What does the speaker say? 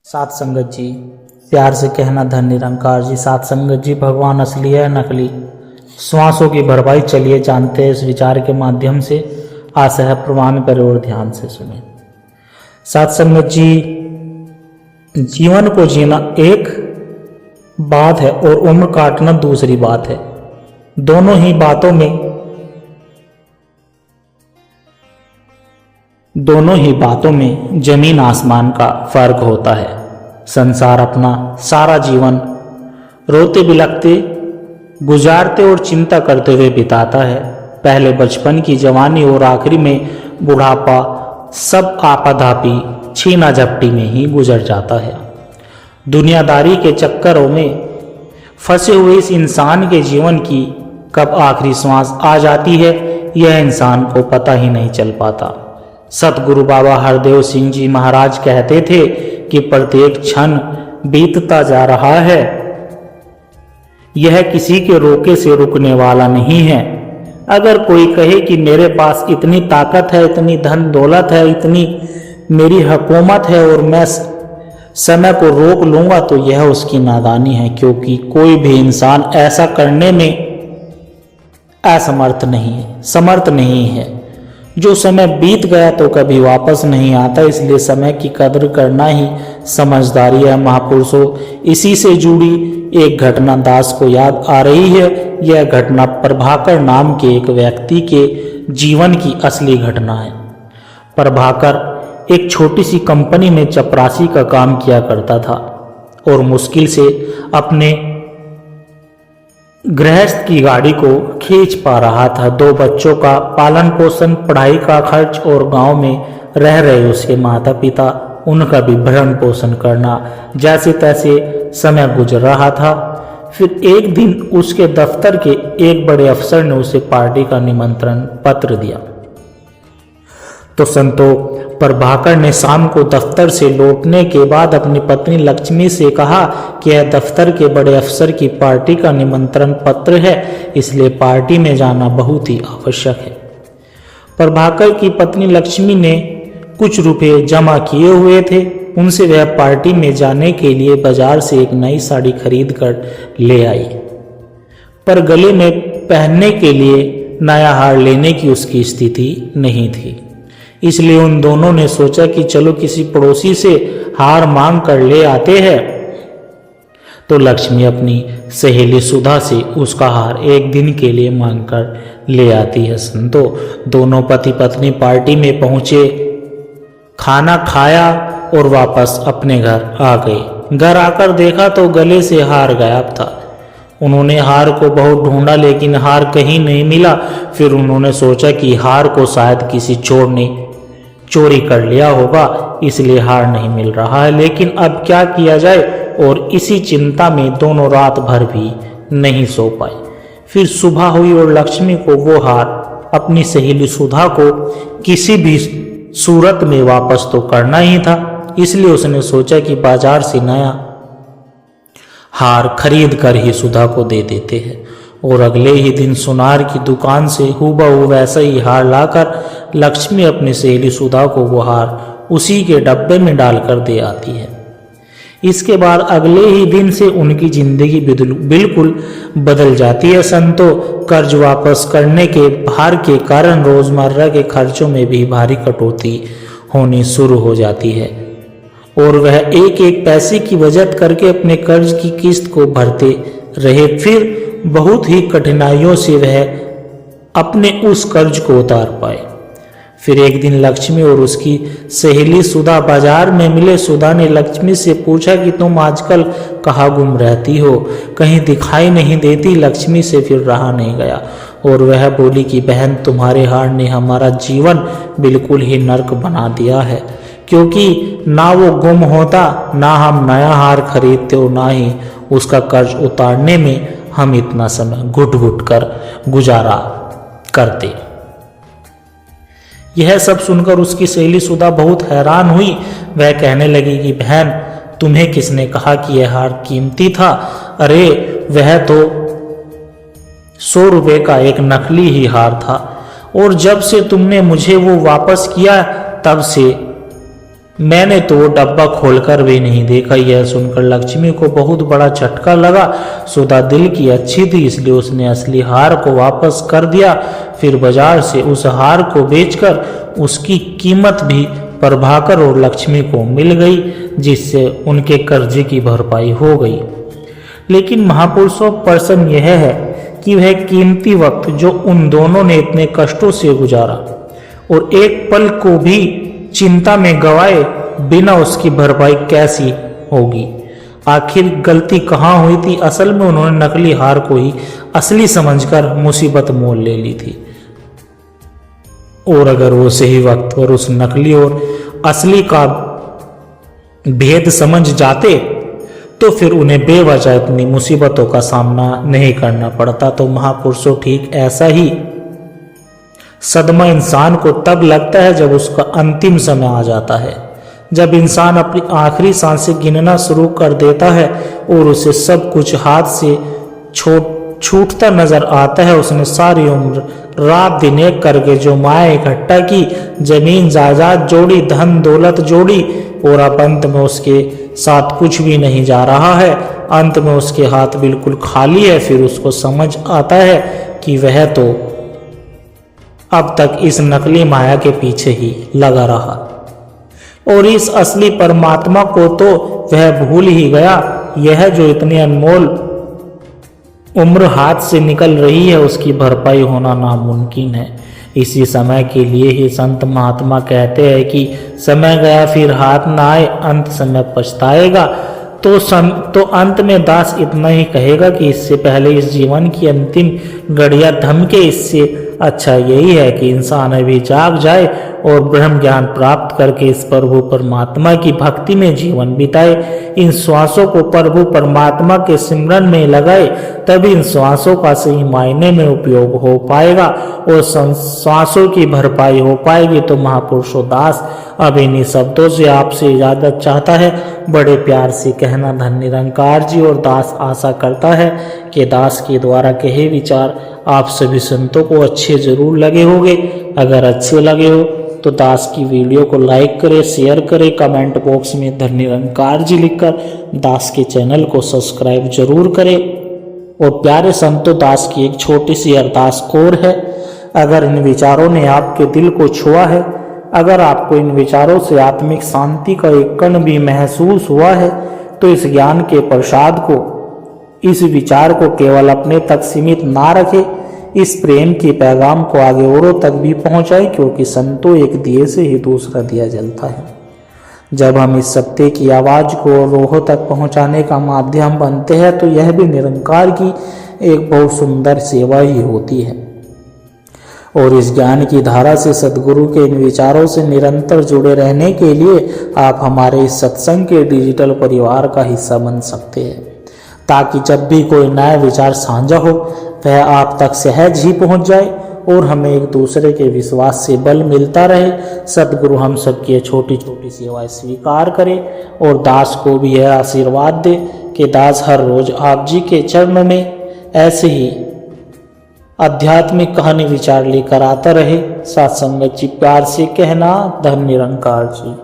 सात संगत जी, प्यार से कहना धन निरंकार जी। सात संगत जी, भगवान असली है नकली, श्वासों की भरपाई चलिए जानते हैं इस विचार के माध्यम से। आशा है प्रमाण करें और ध्यान से सुने। सात संगत जी, जीवन को जीना एक बात है और उम्र काटना दूसरी बात है। दोनों ही बातों में जमीन आसमान का फर्क होता है। संसार अपना सारा जीवन रोते बिलखते गुजारते और चिंता करते हुए बिताता है। पहले बचपन की जवानी और आखिरी में बुढ़ापा सब आपाधापी छीना झपटी में ही गुजर जाता है। दुनियादारी के चक्करों में फंसे हुए इस इंसान के जीवन की कब आखिरी सांस आ जाती है, यह इंसान को पता ही नहीं चल पाता। सतगुरु बाबा हरदेव सिंह जी महाराज कहते थे कि प्रत्येक क्षण बीतता जा रहा है, यह किसी के रोके से रुकने वाला नहीं है। अगर कोई कहे कि मेरे पास इतनी ताकत है, इतनी धन दौलत है, इतनी मेरी हुकूमत है और मैं समय को रोक लूंगा, तो यह उसकी नादानी है, क्योंकि कोई भी इंसान ऐसा करने में समर्थ नहीं है। जो समय बीत गया तो कभी वापस नहीं आता, इसलिए समय की कदर करना ही समझदारी है। महापुरुषों, इसी से जुड़ी एक घटना दास को याद आ रही है। यह घटना प्रभाकर नाम के एक व्यक्ति के जीवन की असली घटना है। प्रभाकर एक छोटी सी कंपनी में चपरासी का काम किया करता था और मुश्किल से अपने गृहस्थ की गाड़ी को खींच पा रहा था। 2 बच्चों का पालन पोषण, पढ़ाई का खर्च और गांव में रह रहे उसके माता पिता, उनका भी भरण पोषण करना, जैसे तैसे समय गुजर रहा था। फिर एक दिन उसके दफ्तर के एक बड़े अफसर ने उसे पार्टी का निमंत्रण पत्र दिया। तो संतोष प्रभाकर ने शाम को दफ्तर से लौटने के बाद अपनी पत्नी लक्ष्मी से कहा कि यह दफ्तर के बड़े अफसर की पार्टी का निमंत्रण पत्र है, इसलिए पार्टी में जाना बहुत ही आवश्यक है। प्रभाकर की पत्नी लक्ष्मी ने कुछ रुपए जमा किए हुए थे, उनसे वह पार्टी में जाने के लिए बाजार से एक नई साड़ी खरीद कर ले आई, पर गले में पहनने के लिए नया हार लेने की उसकी स्थिति नहीं थी। इसलिए उन दोनों ने सोचा कि चलो किसी पड़ोसी से हार मांग कर ले आते हैं। तो लक्ष्मी अपनी सहेली सुधा से उसका हार एक दिन के लिए मांग कर ले आती है। संतो दोनों पति पत्नी पार्टी में पहुंचे, खाना खाया और वापस अपने घर आ गए। घर आकर देखा तो गले से हार गायब था। उन्होंने हार को बहुत ढूंढा, लेकिन हार कहीं नहीं मिला। फिर उन्होंने सोचा कि हार को शायद किसी चोर ने चोरी कर लिया होगा, इसलिए हार नहीं मिल रहा है, लेकिन अब क्या किया जाए। और इसी चिंता में दोनों रात भर भी नहीं सो पाए। फिर सुबह हुई और लक्ष्मी को वो हार अपनी सहेली सुधा को किसी भी सूरत में वापस तो करना ही था। इसलिए उसने सोचा कि बाजार से नया हार खरीद कर ही सुधा को दे देते हैं। और अगले ही दिन सुनार की दुकान से हूबहू वैसा ही हार लाकर लक्ष्मी अपनी सहेली सुधा को वो हार उसी के डब्बे में डालकर दे आती है। इसके बाद अगले ही दिन से उनकी जिंदगी बिल्कुल बदल जाती है। संतो कर्ज वापस करने के भार के कारण रोजमर्रा के खर्चों में भी भारी कटौती होनी शुरू हो जाती है और वह एक एक पैसे की बचत करके अपने कर्ज की किस्त को भरते रहे। फिर बहुत ही कठिनाइयों से वह अपने उस कर्ज को उतार पाए। फिर एक दिन लक्ष्मी और उसकी सहेली सुधा बाजार में मिले। सुधा ने लक्ष्मी से पूछा कि तुम आजकल कहाँ गुम रहती हो, कहीं दिखाई नहीं देती। लक्ष्मी से फिर रहा नहीं गया और वह बोली कि बहन, तुम्हारे हार ने हमारा जीवन बिल्कुल ही नर्क बना दिया है, क्योंकि ना वो गुम होता, ना हम नया हार खरीदते और ना ही उसका कर्ज उतारने में हम इतना समय घुट घुट कर गुजारा करते। यह सब सुनकर उसकी सहेली सुधा बहुत हैरान हुई। वह कहने लगी कि बहन, तुम्हें किसने कहा कि यह हार कीमती था? अरे वह तो 100 रुपए का एक नकली ही हार था, और जब से तुमने मुझे वो वापस किया तब से मैंने तो वो डब्बा खोलकर भी नहीं देखा। यह सुनकर लक्ष्मी को बहुत बड़ा झटका लगा। सुधा दिल की अच्छी थी, इसलिए उसने असली हार को वापस कर दिया। फिर बाजार से उस हार को बेचकर उसकी कीमत भी प्रभाकर और लक्ष्मी को मिल गई, जिससे उनके कर्जे की भरपाई हो गई। लेकिन महापुरुषों, प्रश्न यह है कि वह कीमती वक्त जो उन दोनों ने इतने कष्टों से गुजारा और एक पल को भी चिंता में गवाए बिना उसकी भरपाई कैसी होगी? आखिर गलती कहाँ हुई थी? असल में उन्होंने नकली हार को ही असली समझकर मुसीबत मोल ले ली थी। और अगर वो सही वक्त पर उस नकली और असली का भेद समझ जाते तो फिर उन्हें बेवजह इतनी मुसीबतों का सामना नहीं करना पड़ता। तो महापुरुषों, ठीक ऐसा ही सदमा इंसान को तब लगता है जब उसका अंतिम समय आ जाता है, जब इंसान अपनी आखिरी सांसें गिनना शुरू कर देता है और उसे सब कुछ हाथ से छूटता नजर आता है। उसने सारी उम्र रात दिन एक करके जो माया इकट्ठा की, जमीन जायदाद जोड़ी, धन दौलत जोड़ी, और अब अंत में उसके साथ कुछ भी नहीं जा रहा है। अंत में उसके हाथ बिल्कुल खाली है। फिर उसको समझ आता है कि वह तो अब तक इस नकली माया के पीछे ही लगा रहा और इस असली परमात्मा को तो वह भूल ही गया। यह जो इतनी अनमोल उम्र हाथ से निकल रही है, उसकी भरपाई होना नामुमकिन है। इसी समय के लिए ही संत महात्मा कहते हैं कि समय गया फिर हाथ ना आए, अंत समय पछताएगा। तो अंत में दास इतना ही कहेगा कि इससे पहले इस जीवन की अंतिम घड़ियां थमके, इससे अच्छा यही है कि इंसान अभी जाग जाए और ब्रह्म ज्ञान प्राप्त करके इस प्रभु परमात्मा की भक्ति में जीवन बिताए। इन श्वासों को प्रभु परमात्मा के सिमरन में लगाए, तभी इन श्वासों का सही मायने में उपयोग हो पाएगा और श्वासों की भरपाई हो पाएगी। तो महापुरुषों, दास अब इन्हीं शब्दों से आपसे इजाजत चाहता है। बड़े प्यार से कहना धन निरंकार जी। और दास आशा करता है कि दास के द्वारा कहे विचार आप सभी संतों को अच्छे जरूर लगे होंगे। अगर अच्छे लगे हो तो दास की वीडियो को लाइक करें, शेयर करें, कमेंट बॉक्स में धन निरंकार जी लिखकर दास के चैनल को सब्सक्राइब जरूर करें। और प्यारे संतों, दास की एक छोटी सी अरदास और है। अगर इन विचारों ने आपके दिल को छुआ है, अगर आपको इन विचारों से आत्मिक शांति का एक कण भी महसूस हुआ है, तो इस ज्ञान के प्रसाद को, इस विचार को केवल अपने तक सीमित ना रखे, इस प्रेम के पैगाम को आगे औरों तक भी पहुंचाए, क्योंकि संतों एक दिए से ही दूसरा दिया जलता है। जब हम इस सत्य की आवाज को रोहों तक पहुंचाने का माध्यम बनते हैं, तो यह भी निरंकार की एक बहुत सुंदर सेवा ही होती है। और इस ज्ञान की धारा से सद्गुरु के इन विचारों से निरंतर जुड़े रहने के लिए आप हमारे इस सत्संग के डिजिटल परिवार का हिस्सा बन सकते हैं, ताकि जब भी कोई नया विचार साझा हो वह आप तक सहज ही पहुंच जाए और हमें एक दूसरे के विश्वास से बल मिलता रहे। सद्गुरु हम सबकी छोटी छोटी सेवाएं स्वीकार करे और दास को भी यह आशीर्वाद दे कि दास हर रोज आप जी के चरणों में ऐसे ही आध्यात्मिक कहानी विचार लेकर आता रहे। साथ संगत जी, प्यार से कहना धन निरंकार जी।